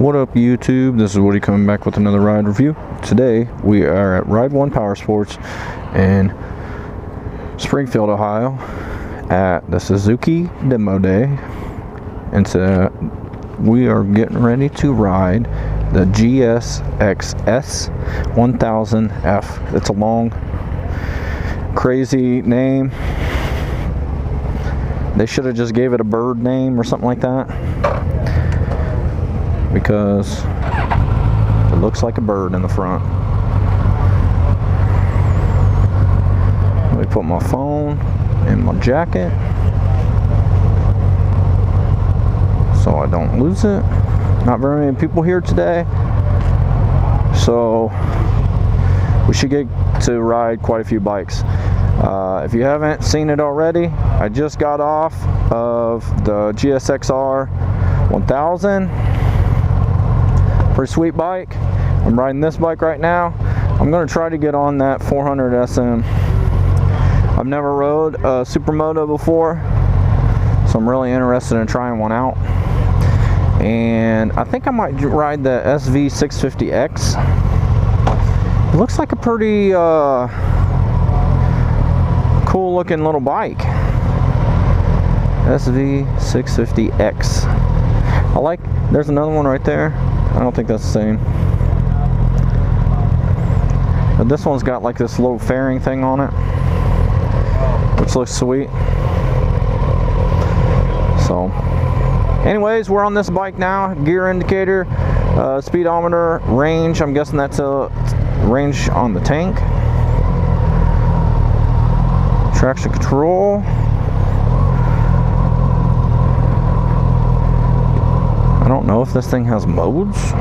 What up YouTube, this is Woody coming back with another ride review. Today we are at Ride 1 Power Sports in Springfield, Ohio at the Suzuki Demo Day. And so we are getting ready to ride the GSX-S 1000F. It's a long, crazy name. They should have just gave it a bird name or something like that, because it looks like a bird in the front. Let me put my phone in my jacket so I don't lose it. Not very many people here today, so we should get to ride quite a few bikes. If you haven't seen it already, I just got off of the GSX-R 1000. Pretty sweet bike. I'm riding this bike right now. I'm going to try to get on that 400 SM. I've never rode a Super Moto before, so I'm really interested in trying one out. And I think I might ride the SV650X. It looks like a pretty cool looking little bike. SV650X. I like, there's another one right there. I don't think that's the same. But this one's got like this little fairing thing on it, which looks sweet. So anyways, we're on this bike now. Gear indicator, speedometer, range. I'm guessing that's a range on the tank. Traction control. I don't know if this thing has modes.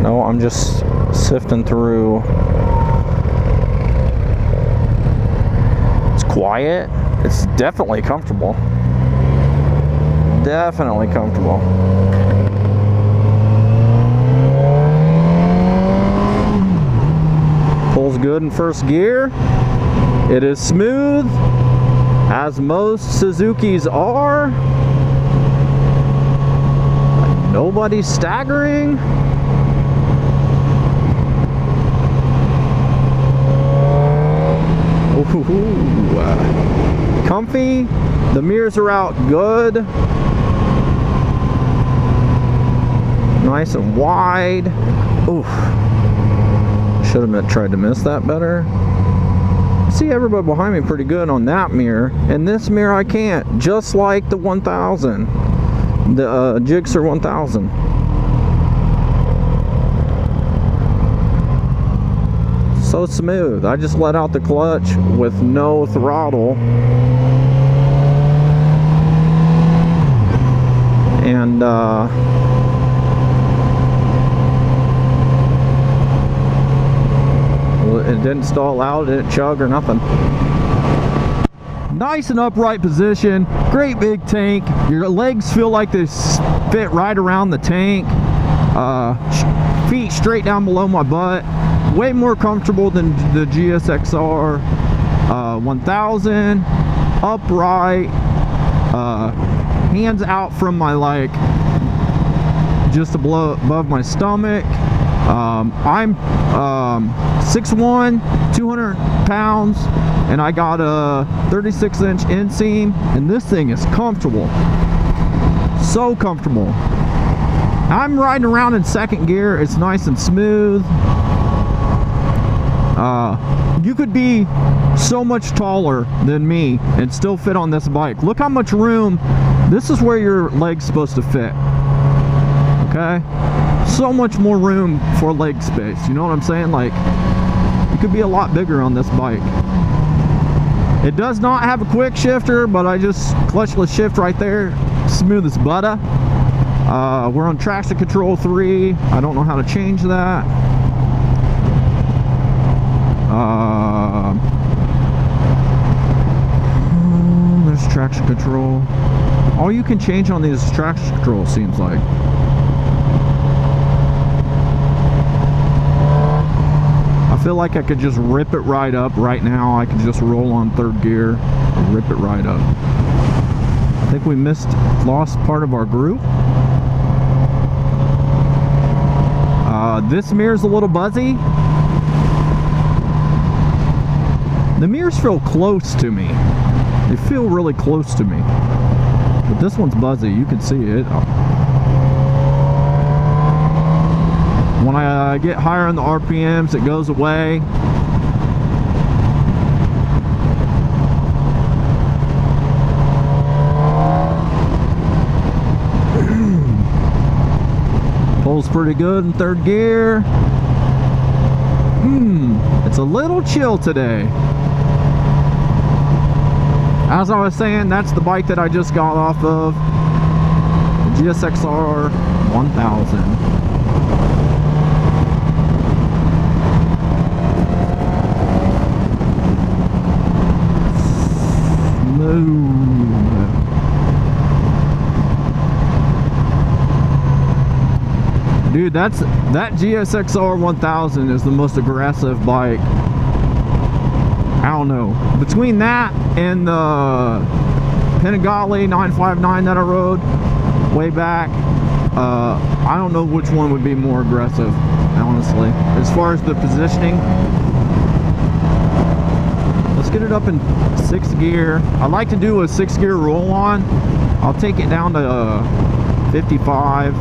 No, I'm just sifting through. It's quiet. It's definitely comfortable. Definitely comfortable. Pulls good in first gear. It is smooth, as most Suzukis are. Nobody's staggering. Ooh, comfy. The mirrors are out good. Nice and wide. Ooh. Should have tried to miss that better. See everybody behind me pretty good on that mirror, and this mirror I can't, just like the 1000, the Gixxer 1000. So smooth. I just let out the clutch with no throttle, and it didn't stall out, it didn't chug or nothing. Nice and upright position, great big tank. Your legs feel like they fit right around the tank. Feet straight down below my butt. Way more comfortable than the GSX-R 1000. Upright. Hands out from my, like, just above my stomach. I'm 6'1", 200 pounds, and I got a 36-inch inseam, and this thing is comfortable. So comfortable. I'm riding around in second gear. It's nice and smooth. You could be so much taller than me and still fit on this bike. Look how much room. This is where your leg's supposed to fit. Okay? So much more room for leg space. You know what I'm saying? Like, you could be a lot bigger on this bike. It does not have a quick shifter, but I just clutchless shift right there. Smooth as butter. We're on traction control 3. I don't know how to change that. There's traction control. All you can change on these traction control, seems like. I feel like I could just rip it right up right now. I could just roll on third gear and rip it right up. I think we lost part of our group. This mirror's a little buzzy. The mirrors feel close to me. They feel really close to me. But this one's buzzy, you can see it. When I get higher on the RPMs, it goes away. Pulls pretty good in third gear. It's a little chill today. As I was saying, that's the bike that I just got off of. The GSX-S 1000. Dude, that GSX-S 1000 is the most aggressive bike. I don't know. Between that and the Panigale 959 that I rode way back, I don't know which one would be more aggressive, honestly. As far as the positioning, let's get it up in 6th gear. I like to do a 6th gear roll on. I'll take it down to 55.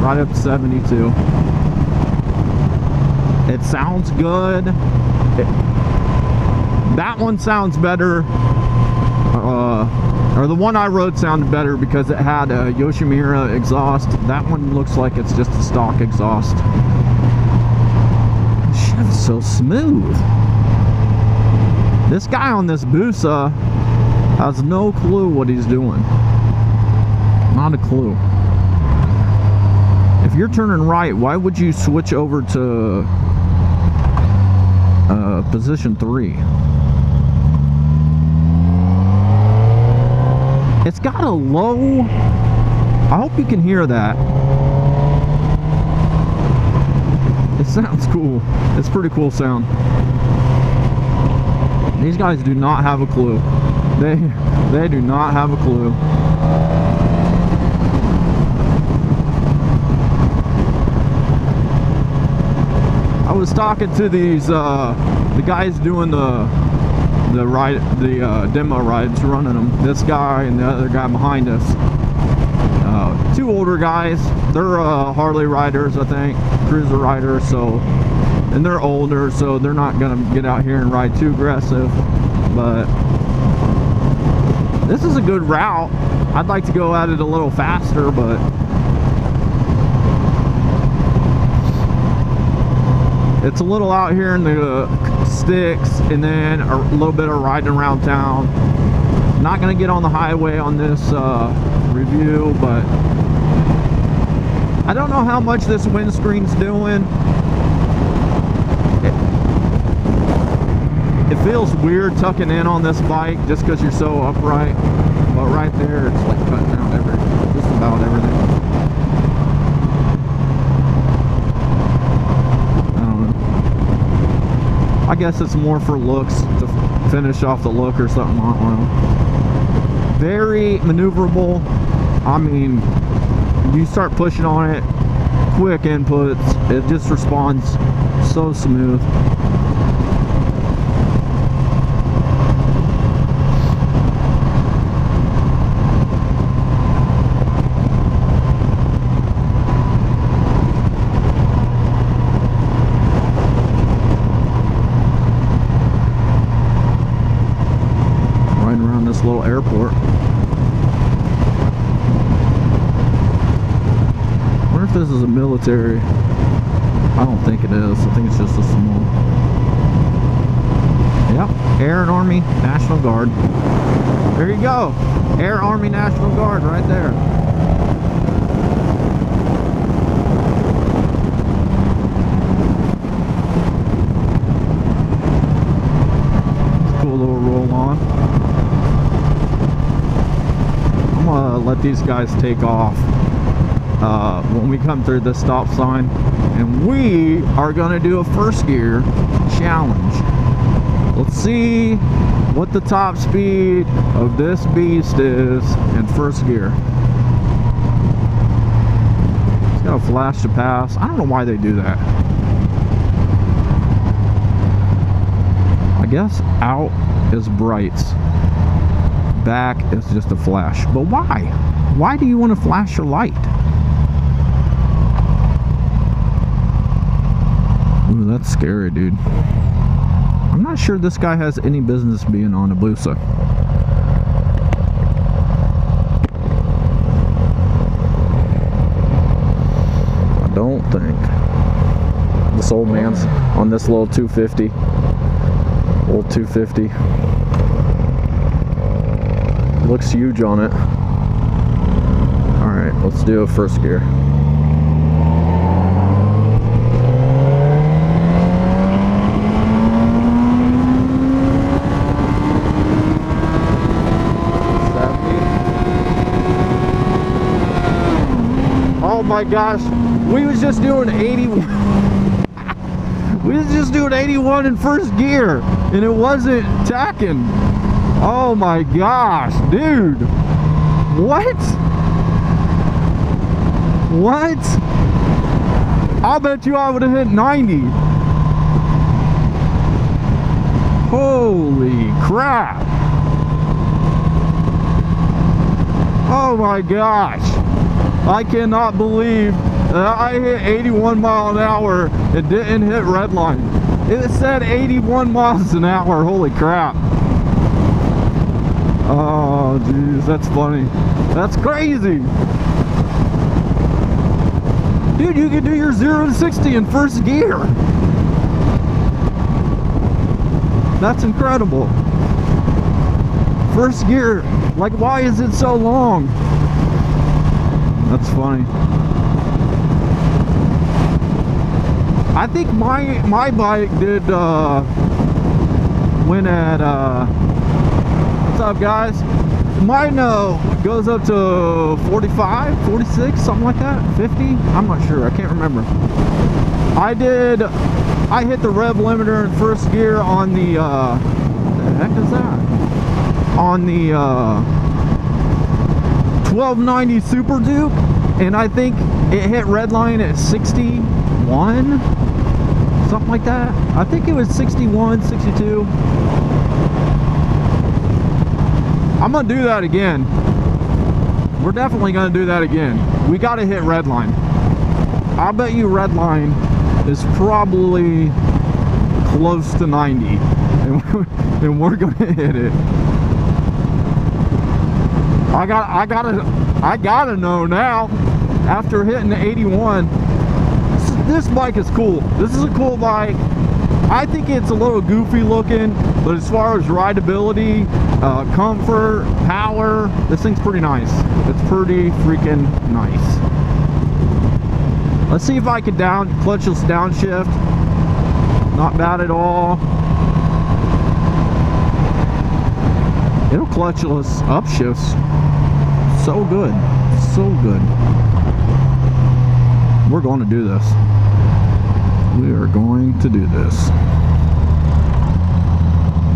Right up to 72. It sounds good. That one sounds better. Or the one I rode sounded better because it had a Yoshimura exhaust. That one looks like it's just a stock exhaust. Shit, it's so smooth. This guy on this Busa has no clue what he's doing. Not a clue. If you're turning right, why would you switch over to position 3? It's got a low... I hope you can hear that. It sounds cool. It's a pretty cool sound. These guys do not have a clue. They do not have a clue. I was talking to these the guys doing the demo rides, running them. This guy and the other guy behind us. Two older guys. They're Harley riders, I think, cruiser riders. So, and they're older, so they're not gonna get out here and ride too aggressive. But this is a good route. I'd like to go at it a little faster, but it's a little out here in the sticks, and then a little bit of riding around town. Not gonna get on the highway on this review, but I don't know how much this windscreen's doing. It feels weird tucking in on this bike just because you're so upright, but right there it's like cutting out just about everything. I guess it's more for looks, to finish off the look or something. I don't know. Very maneuverable. I mean, you start pushing on it, quick inputs, it just responds so smooth. Little airport. I wonder if this is a military. I don't think it is. I think it's just a small. Yep, Air and Army National Guard. There you go. Air Army National Guard right there. Cool little roll on. Let these guys take off when we come through the stop sign, and we are going to do a 1st gear challenge. Let's see what the top speed of this beast is in first gear. It's got a flash to pass. I don't know why they do that. I guess out is brights, back is just a flash. But why? Why do you want to flash your light? Ooh, that's scary, dude. I'm not sure this guy has any business being on a Busa. I don't think. This old man's on this little 250. Old 250. Looks huge on it. Alright, let's do a first gear. Oh my gosh, we was just doing 81. We was just doing 81 in first gear, and it wasn't tacking. Oh my gosh, dude. What? What? I'll bet you I would have hit 90. Holy crap. Oh my gosh. I cannot believe that I hit 81 miles an hour and didn't hit redline. It said 81 miles an hour. Holy crap. Oh, jeez, that's funny. That's crazy. Dude, you can do your 0 to 60 in first gear. That's incredible. First gear. Like, why is it so long? That's funny. I think my bike did went at what's up, guys? Mine goes up to 45, 46, something like that, 50. I'm not sure. I can't remember. I hit the rev limiter in first gear on the what the heck is that? On the 1290 Super Duke, and I think it hit redline at 61, something like that. I think it was 61, 62. I'm gonna do that again. We're definitely gonna do that again. We gotta hit redline. I bet you redline is probably close to 90, and we're gonna hit it. I gotta know now, after hitting the 81. This bike is cool. This is a cool bike. I think it's a little goofy looking, but as far as rideability, comfort, power, this thing's pretty nice. It's pretty freaking nice. Let's see if I can clutchless downshift. Not bad at all. It'll clutchless upshifts. So good. So good. We're going to do this. We are going to do this.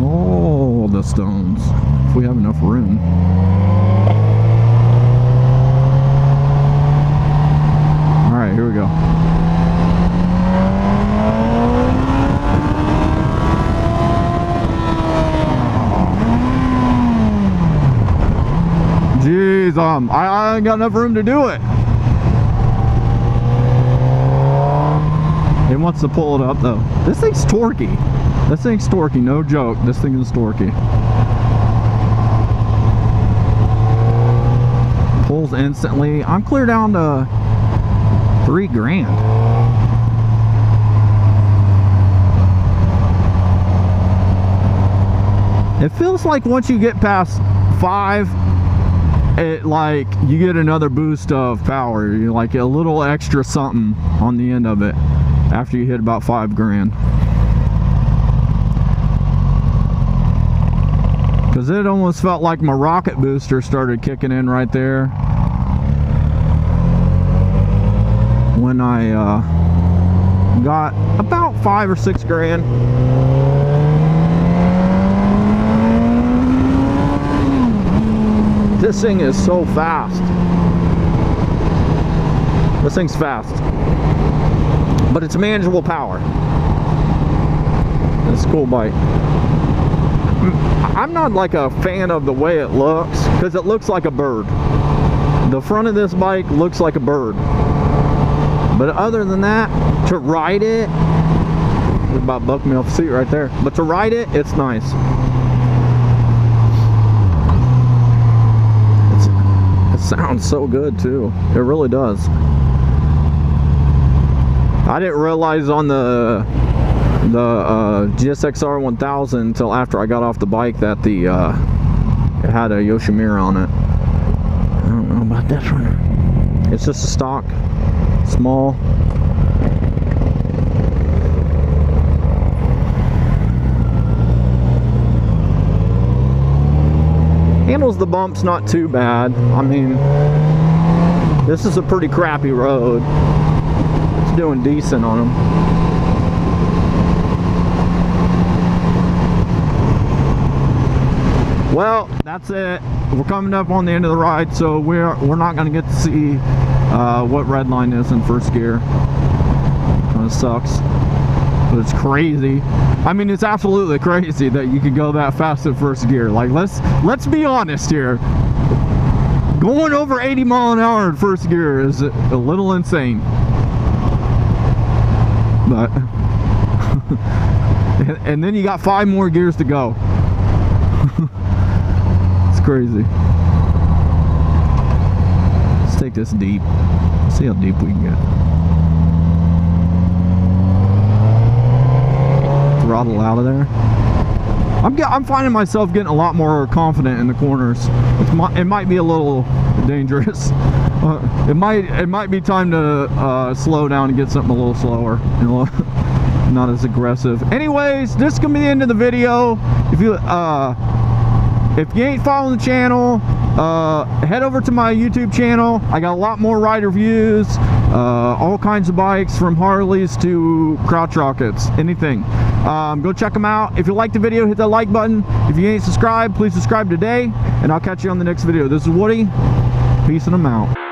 All the stones. If we have enough room. Alright, here we go. Jeez, I ain't got enough room to do it. It wants to pull it up though. This thing's torquey. This thing's torquey, no joke. This thing is torquey. Pulls instantly. I'm clear down to $3,000. It feels like once you get past 5, it like you get another boost of power. You like a little extra something on the end of it after you hit about $5,000. Because it almost felt like my rocket booster started kicking in right there when I got about $5,000 or $6,000. This thing is so fast. This thing's fast. But it's manageable power. It's a cool bike. I'm not like a fan of the way it looks, because it looks like a bird. The front of this bike looks like a bird. But other than that, to ride it, it's about bucked me off the seat right there. But to ride it, it's nice. It sounds so good too. It really does. I didn't realize on the GSX-R 1000 until after I got off the bike that it had a Yoshimura on it. I don't know about this one. It's just a stock, small. Handles the bumps not too bad. I mean, this is a pretty crappy road. It's doing decent on them. Well, that's it. We're coming up on the end of the ride, so we're not going to get to see what red line is in first gear. Kind of sucks, but it's crazy. I mean, it's absolutely crazy that you could go that fast in first gear. Like, let's be honest here. Going over 80 mile an hour in first gear is a little insane. But and then you got 5 more gears to go. It's crazy. Let's take this deep. See how deep we can get. Throttle out of there. I'm finding myself getting a lot more confident in the corners. It might be a little dangerous. It might be time to slow down and get something a little slower. You know, not as aggressive. Anyways, this is gonna be the end of the video. If you ain't following the channel, head over to my YouTube channel. I got a lot more ride reviews, all kinds of bikes from Harleys to crotch rockets, anything. Go check them out. If you liked the video, hit that like button. If you ain't subscribed, please subscribe today, and I'll catch you on the next video. This is Woody. Peace and I'm out.